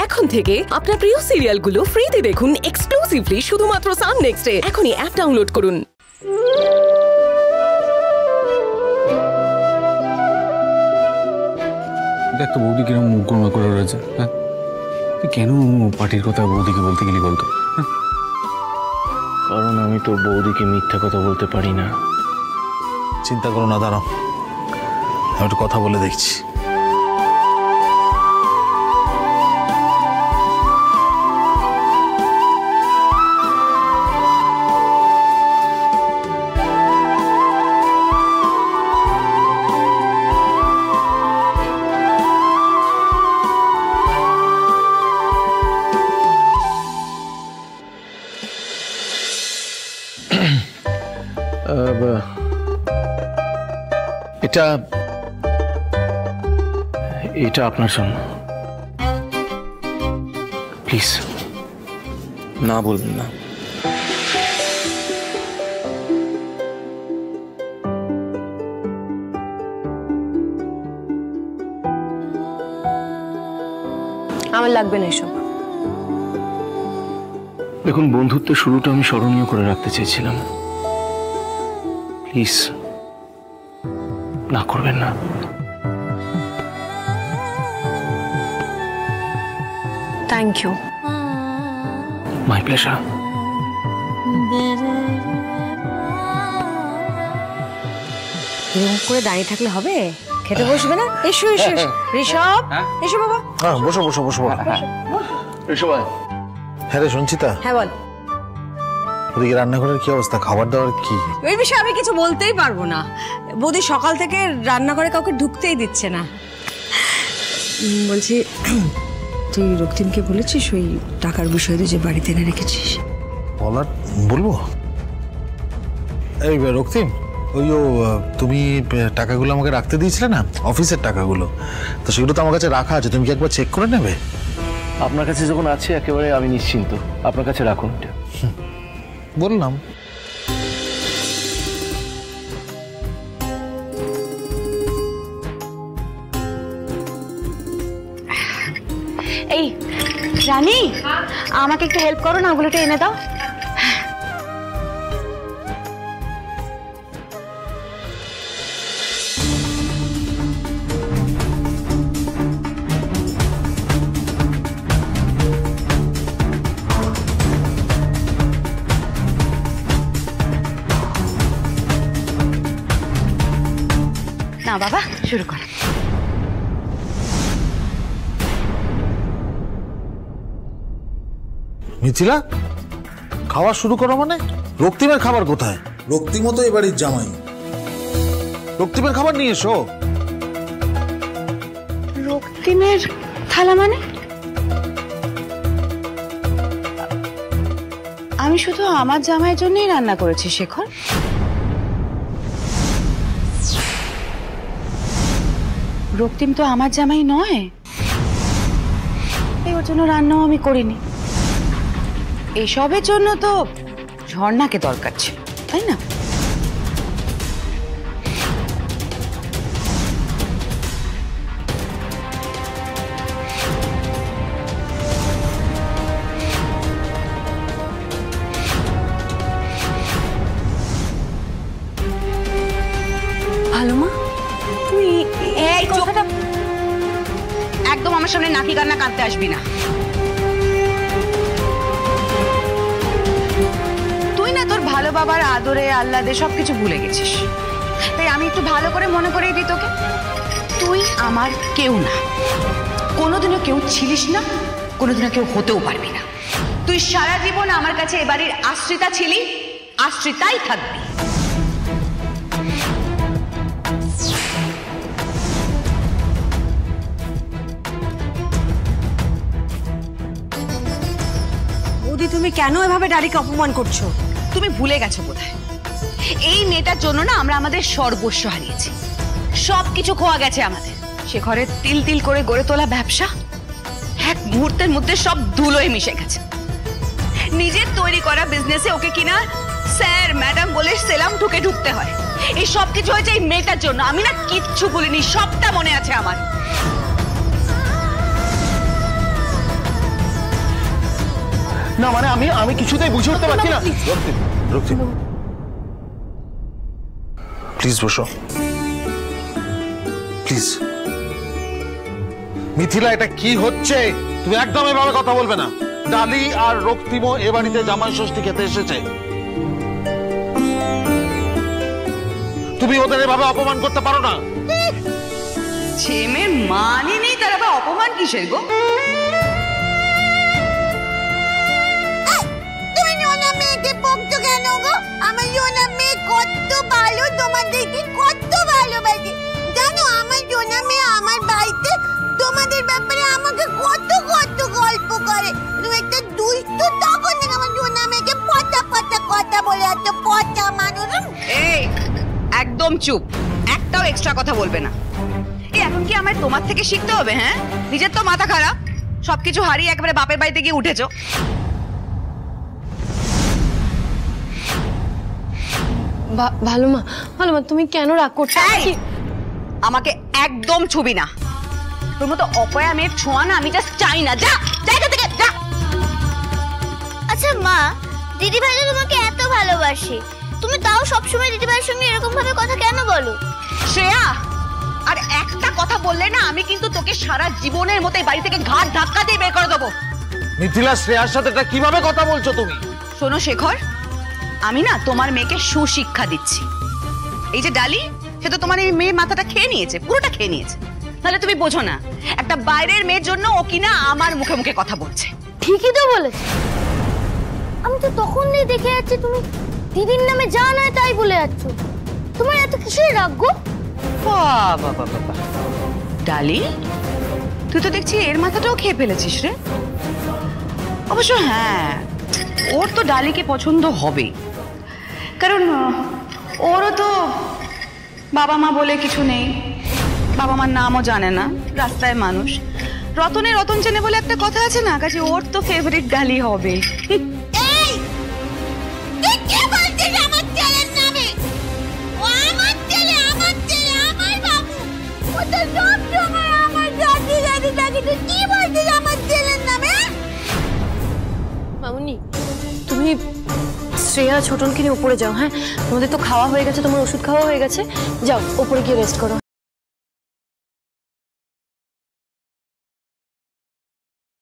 এখন থেকে আপনার প্রিয় সিরিয়ালগুলো ফ্রিতে দেখুন এক্সক্লুসিভলি শুধুমাত্র সান নেক্সটে। এখনই অ্যাপ ডাউনলোড করুন। দেখ তো বৌদি কিরকম মুখ গোমা করে রয়েছে। হ্যাঁ, তুই কেন পার্টির কথা বৌদিকে বলতে গেলি বলতো? কারণ আমি তো বৌদিকে মিথ্যা কথা বলতে পারি না। চিন্তা করো না, দাঁড়াও, আমি একটু কথা বলে দেখছি। এটা আপনার জন্য, প্লিজ না বলবেন না। আমার লাগবে না এসব। দেখুন, বন্ধুত্বের শুরুটা আমি স্মরণীয় করে রাখতে চেয়েছিলাম, প্লিজ না করবেন না। Thank you. My pleasure. এরকম করে দাঁড়িয়ে থাকলে হবে? খেতে বসবে না? এসো এসো ঋষভ, এসো বাবা। হ্যাঁ, বসো বসো বসো। হ্যাঁ রে সঞ্চিতা। হ্যাঁ বল। ওদিকে রান্নাঘরের কি অবস্থা? খাবার দাবার কি? ওই বিষয়ে আমি কিছু বলতেই পারবো না। বৌদি সকাল থেকে রান্নাঘরে কাউকে ঢুকতেই দিচ্ছে না। বলছি, তুই রক্তিমকে বলেছিস ওই টাকার বিষয়ে যে বাড়িতে এনে রেখেছিস? বলবো? এই রক্তিম, ওই তুমি টাকাগুলো আমাকে রাখতে দিয়েছিলে না, অফিসের টাকাগুলো, তো সেগুলো তো আমার কাছে রাখা আছে, তুমি কি একবার চেক করে নেবে? আপনার কাছে যখন আছে একেবারে আমি নিশ্চিন্ত, আপনার কাছে রাখুন। বললাম। এই রানী, আমাকে একটু হেল্প করো না, ওগুলোটা এনে দাও। না বাবা, শুরু কর। মিথিলা, খাওয়া শুরু করো মানে? রক্তিমের খাবার কোথায়? রক্তিমও তো এবাড়ির জামাই। রক্তিমের খাবার নিয়ে এসো। রক্তিমের থালা মানে? আমি শুধু আমার জামাইয়ের জন্যই রান্না করেছি শেখর। রক্তিম তো আমার জামাই নয়, এই ওর জন্য রান্নাও আমি করিনি। এসবের জন্য তো ঝর্ণাকে দরকার ছিল, তাই না? ভালো মা, তুই এই কথাটা একদম আমার সামনে নাকি কান্না কাঁদতে আসবি না। তুই না তোর ভালো বাবার আদরে আহ্লাদে সবকিছু ভুলে গেছিস, তাই আমি একটু ভালো করে মনে করিয়ে দিই তোকে। তুই আমার কেউ না, কোনোদিনও কেউ ছিলিস না, কোনোদিনও কেউ হতেও পারবি না। তুই সারা জীবন আমার কাছে এ বাড়ির আশ্রিতা ছিলি, আশ্রিতাই থাকবি। তুমি কেন এভাবে ডারিকে অপমান করছো? তুমি ভুলে গেছো বোধহয়, এই মেয়েটার জন্য না আমরা আমাদের সর্বস্ব হারিয়েছি, সবকিছু খোয়া গেছে আমাদের। শেখরের তিল তিল করে গড়ে তোলা ব্যবসা এক মুহূর্তের মধ্যে সব ধুলোয় মিশে গেছে। নিজের তৈরি করা বিজনেসে ওকে কিনা স্যার ম্যাডাম বলে সেলাম ঠুকে ঢুকতে হয়। এই সব কিছু হয়েছে এই মেয়েটার জন্য। আমি না কিচ্ছু ভুলিনি, সবটা মনে আছে আমার। না মানে আমি কিছুতেই বুঝে উঠতে পারছি না। রক্তিম প্লিজ বসো, প্লিজ। মিথিলা, এটা কি হচ্ছে? তুমি একদম এভাবে কথা বলবে না। ডালি আর রক্তিমও এ বাড়িতে জামাই ষষ্ঠী খেতে এসেছে, তুমি ওদের এভাবে অপমান করতে পারো না। ছেমের মানই নেই, তার আবার অপমান কিসের গো? তুমি নোনা মেয়েকে বকছো কেন গো? আমার নোনা মেয়ে কত ভালো, তোমাদেরকে কত ভালোবাসে। জানো আমার নোনা মেয়ে আমার বাড়িতে তোমাদের ব্যাপারে আমাকে কত কত গল্প করে। তুমি একটা দুষ্ট, তখন থেকে আমার নোনা মেয়েকে পচা পচা কথা বলে, এত পচা মানুষ। এই একদম চুপ, একটাও এক্সট্রা কথা বলবে না। এই এখন কি আমায় তোমার থেকে শিখতে হবে? হ্যাঁ, নিজের তো মাথা খারাপ, সবকিছু হারিয়ে একেবারে বাপের বাড়িতে গিয়ে উঠেছো। ভালো মা, তুমি কেন রাগ করছো? আমাকে একদম ছুবি না, তোর মতো অপয়া মেয়ের ছোঁয়া না আমি জাস্ট চাই না। যা জায়গা থেকে যা। আচ্ছা মা, দিদি ভাই তোমাকে এত ভালোবাসে, তুমি তাও সবসময় দিদি ভাইয়ের সঙ্গে এরকম ভাবে কথা কেন বলো? শ্রেয়া, আর একটা কথা বললে না আমি কিন্তু তোকে সারা জীবনের মতো এই বাড়ি থেকে ঘাট ধাক্কা দিয়ে বের করে দেবো। মিথিলা, শ্রেয়ার সাথে এটা কিভাবে কথা বলছো তুমি? শোনো শেখর, আমি না তোমার মেয়েকে সুশিক্ষা দিচ্ছি। এই যে ডালি, সে তো তোমার এই মেয়ের মাথাটা খেয়ে নিয়েছে, পুরোটা খেয়ে নিয়েছে। তাহলে তুমি বোঝো না, একটা বাইরের মেয়ের জন্য ও কিনা আমার মুখে মুখে কথা বলছে। ঠিকই তো বলেছে, আমি তো তখন দিয়ে দেখে যাচ্ছি তুমি দিদির নামে যা নয় তাই বলে যাচ্ছ। তোমার এত কিসের রাগ গো? বাবা ডালি, তুই তো দেখছি এর মাথাটাও খেয়ে ফেলেছিস রে। অবশ্য হ্যাঁ, ওর তো ডালিকে পছন্দ হবে, কারণ ওরও তো বাবা মা বলে কিছু নেই, বাবা মার নামও জানে না, রাস্তায় মানুষ। রতনে রতন চেনে বলে একটা কথা আছে না, কাজে ওর তো ফেভারিট ডালি হবে। এই তুই কি বলছিস আমার ছেলের নামে? ও আমার ছেলে, আমার ছেলে, আমার বাবু। ও তো সব সময় আমার দাদি দাদি দাদি। তুই কি বলছিস আমার ছেলের নামে? মামুনি, তুমি শ্রেয়া ছোটনকে নিয়ে উপরে যাও। হ্যাঁ, তোমাদের তো খাওয়া হয়ে গেছে, তোমার ওষুধ খাওয়া হয়ে গেছে, যাও উপরে গিয়ে রেস্ট করো।